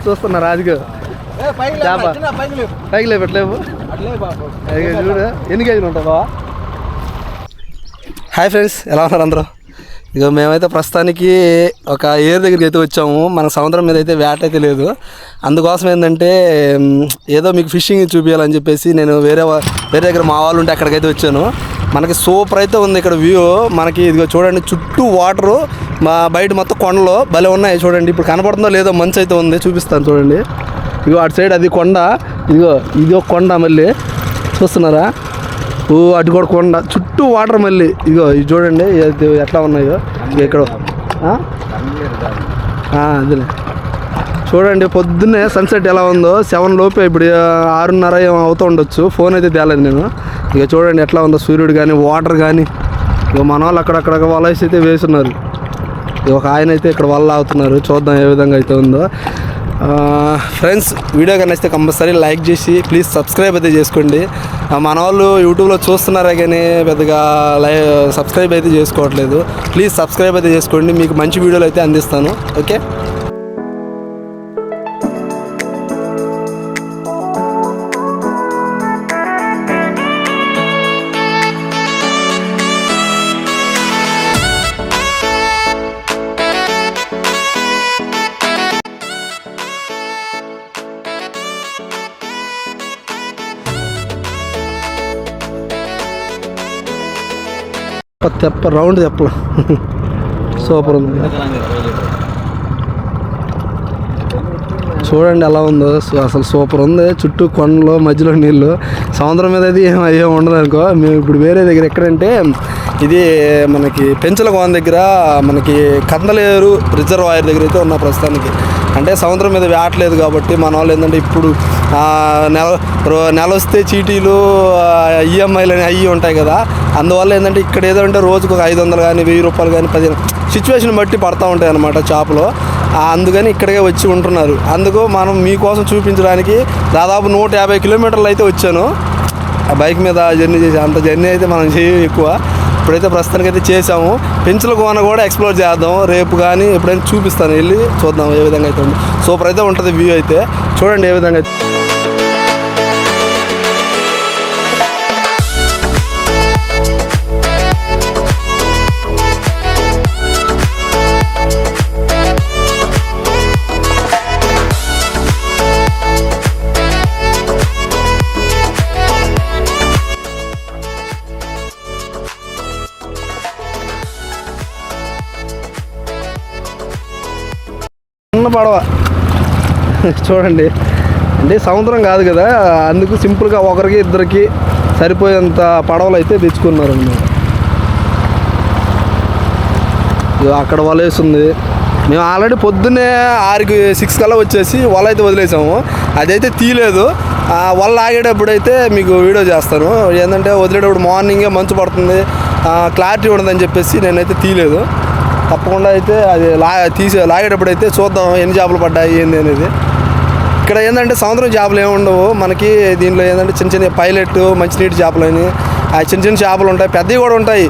చూస్తున్నా రాజుగా పైకి లేపట్లేవు చూడు ఎన్ని కేజీలు ఉంటాయి బావా. హాయ్ ఫ్రెండ్స్, ఎలా ఉన్నారు అందరూ? ఇక మేమైతే ప్రస్తుతానికి ఒక ఏరు దగ్గరికి అయితే వచ్చాము. మన సముద్రం మీద అయితే వేట అయితే లేదు. అందుకోసం ఏంటంటే ఏదో మీకు ఫిషింగ్ చూపించాలని చెప్పేసి నేను వేరే దగ్గర మా వాళ్ళు ఉంటే అక్కడికైతే వచ్చాను. మనకి సూపర్ అయితే ఉంది ఇక్కడ వ్యూ. మనకి ఇదిగో చూడండి, చుట్టూ వాటరు, మా బయట మొత్తం కొండలు భలే ఉన్నాయి చూడండి. ఇప్పుడు కనపడుతుందో లేదో మంచు అయితే ఉంది, చూపిస్తాను చూడండి. ఇగో అటు సైడ్ అది కొండ, ఇది ఒక కొండ మళ్ళీ చూస్తున్నారా? అటు కూడా కొండ, చుట్టూ వాటర్ మళ్ళీ. ఇగో ఇది చూడండి ఎట్లా ఉన్నాయో ఇక్కడ. అదిలే చూడండి, పొద్దున్నే సన్సెట్ ఎలా ఉందో. 7 లోపే, ఇప్పుడు 6:30 ఏమో అవుతూ ఉండొచ్చు. ఫోన్ అయితే తేలేదు నేను. ఇక చూడండి ఎట్లా ఉందో సూర్యుడు కానీ వాటర్ కానీ. ఇక మన వాళ్ళు అక్కడక్కడ వలసి అయితే వేస్తున్నారు. ఒక ఆయన అయితే ఇక్కడ వల్ల అవుతున్నారు. చూద్దాం ఏ విధంగా అయితే ఉందో. ఫ్రెండ్స్, వీడియో కానీ నచ్చితే కంపల్సరీ లైక్ చేసి ప్లీజ్ సబ్స్క్రైబ్ అయితే చేసుకోండి. మన వాళ్ళు యూట్యూబ్లో చూస్తున్నారా కానీ పెద్దగా సబ్స్క్రైబ్ అయితే చేసుకోవట్లేదు. ప్లీజ్ సబ్స్క్రైబ్ అయితే చేసుకోండి, మీకు మంచి వీడియోలు అయితే అందిస్తాను. ఓకే, రౌండ్ తెప్పల సూపర్ ఉంది. చూడండి ఎలా ఉందో, అసలు సూపర్ ఉంది. చుట్టూ కొండలు, మధ్యలో నీళ్ళు. సముద్రం మీద అయితే ఏం ఉండదు అనుకో. మేము ఇప్పుడు వేరే దగ్గర ఎక్కడంటే ఇది మనకి పెంచల కోన దగ్గర, మనకి కందలేరు రిజర్వాయర్ దగ్గర అయితే ఉన్న ప్రస్తుతానికి. అంటే సముద్రం మీద వేటలేదు కాబట్టి మన వాళ్ళు ఏంటంటే ఇప్పుడు నెల వస్తే చీటీలు, ఈఎంఐలు అని అవి ఉంటాయి కదా. అందువల్ల ఏంటంటే ఇక్కడ ఏదో అంటే రోజుకు ఒక 500 కానీ 1000 రూపాయలు కానీ 10 సిచ్యువేషన్ బట్టి పడతా ఉంటాయి అన్నమాట చేపలు. అందుకని ఇక్కడికే వచ్చి ఉంటున్నారు. అందుకు మనం మీకోసం చూపించడానికి దాదాపు 150 కిలోమీటర్లు అయితే వచ్చాను బైక్ మీద జర్నీ చేసి. అంత జర్నీ అయితే మనం చేయం ఎక్కువ. ఇప్పుడైతే ప్రస్తుతానికి అయితే చేసాము. పెంచుల కోన కూడా ఎక్స్ప్లోర్ చేద్దాం రేపు కానీ ఎప్పుడైనా చూపిస్తాను, వెళ్ళి చూద్దాం ఏ విధంగా అయితే ఉంది. సూపర్ అయితే ఉంటుంది వ్యూ అయితే. చూడండి ఏ విధంగా అయితే. చిన్న పడవ చూడండి, అంటే సముద్రం కాదు కదా, అందుకు సింపుల్గా ఒకరికి ఇద్దరికి సరిపోయేంత పడవలు అయితే తెచ్చుకున్నారు అన్నమాట. అక్కడ వల వేస్తుంది. మేము ఆల్రెడీ పొద్దున్నే 6 కల్లా వచ్చేసి వల అయితే వదిలేసాము. అదైతే తీయలేదు. వల ఆగేటప్పుడు అయితే మీకు వీడియో చేస్తాను. ఏంటంటే వదిలేటప్పుడు మార్నింగే మంచు పడుతుంది, క్లారిటీ ఉండదని చెప్పేసి నేనైతే తీయలేదు. తప్పకుండా అయితే అది లాగేటప్పుడు అయితే చూద్దాం ఎన్ని చేపలు పడ్డాయి ఏంది అనేది. ఇక్కడ ఏంటంటే సముద్రం చేపలు ఏమి ఉండవు మనకి. దీంట్లో ఏంటంటే చిన్న చిన్న పైలెట్, మంచినీటి చేపలు అని చిన్న చిన్న చేపలు ఉంటాయి, పెద్దవి కూడా ఉంటాయి.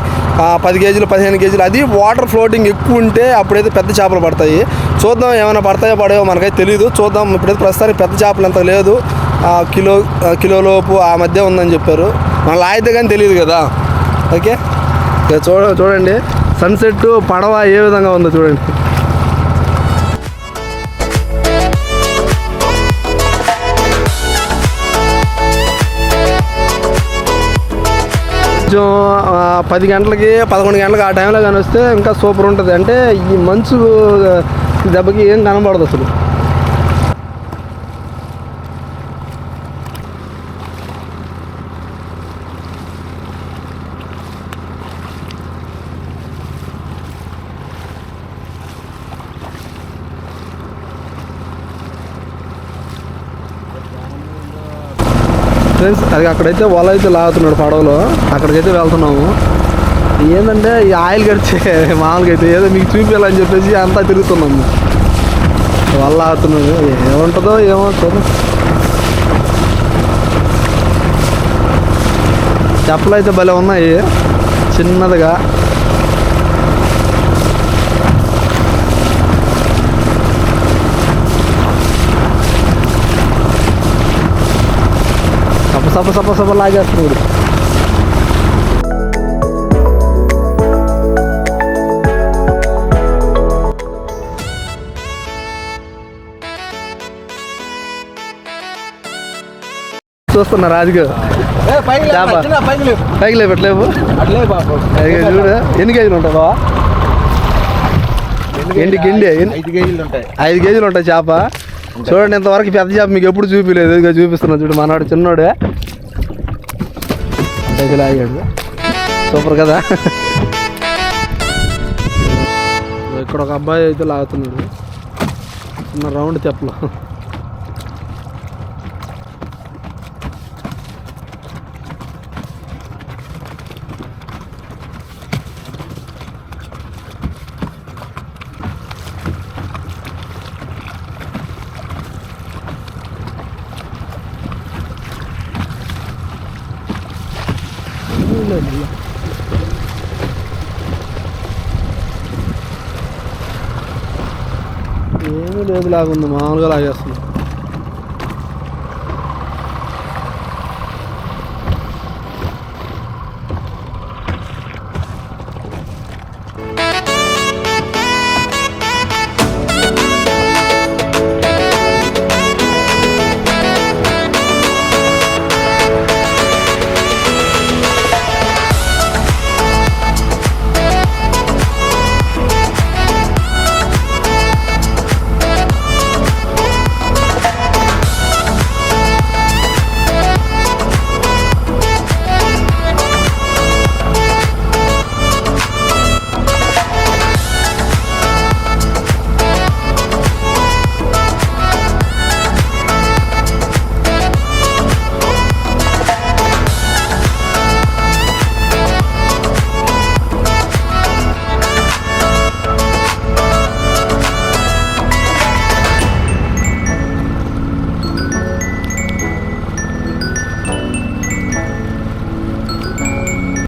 10 కేజీలు 15 కేజీలు. అది వాటర్ ఫ్లోటింగ్ ఎక్కువ ఉంటే అప్పుడైతే పెద్ద చేపలు పడతాయి. చూద్దాం ఏమైనా పడతాయో పడేవో మనకైతే తెలియదు. చూద్దాం. ఇప్పుడైతే ప్రస్తుతానికి పెద్ద చేపలు ఎంత లేదు, కిలోలోపు ఆ మధ్య ఉందని చెప్పారు. మన లాగితే కానీ తెలియదు కదా. ఓకే, చూడండి సన్సెట్, పడవ ఏ విధంగా ఉందో చూడండి. కొంచెం 10 గంటలకి 11 గంటలకి ఆ టైంలో కానీ వస్తే ఇంకా సూపర్ ఉంటుంది. అంటే ఈ మంచు దెబ్బకి ఏం కనబడదు అసలు. ఫ్రెండ్స్, అది అక్కడైతే వల అయితే లాగుతున్నాడు పడవలో, అక్కడికైతే వెళ్తున్నాము. ఏంటంటే ఈ ఆయిల్ గడిచే మామూలుగా అయితే ఏదో మీకు చూపించాలని చెప్పేసి అంతా తిరుగుతున్నాము. వల లాగుతున్నాడు, ఏముంటుందో ఏమో చూద్దాం. చేపలు అయితే భలే ఉన్నాయి చిన్నదిగా. సప లాగేస్తున్నాడు. చూస్తున్నా రాజుగా పైకి లేపట్లేవు. చూడు ఎన్ని కేజీలు ఉంటాయి బావా? గెండి 5 కేజీలు ఉంటాయి చేప. చూడండి ఇంతవరకు పెద్ద చేప మీకు ఎప్పుడు చూపించలేదు. ఇక చూపిస్తున్నా చూడు, మనవాడు చిన్నోడే లాగాడు. సూపర్ కదా. ఇక్కడ ఒక అబ్బాయి అయితే లాగుతున్నాడు చిన్న రౌండ్ తెప్పలు. ఏమీ లేదు, లాగుంది మామూలుగా లాగేస్తుంది.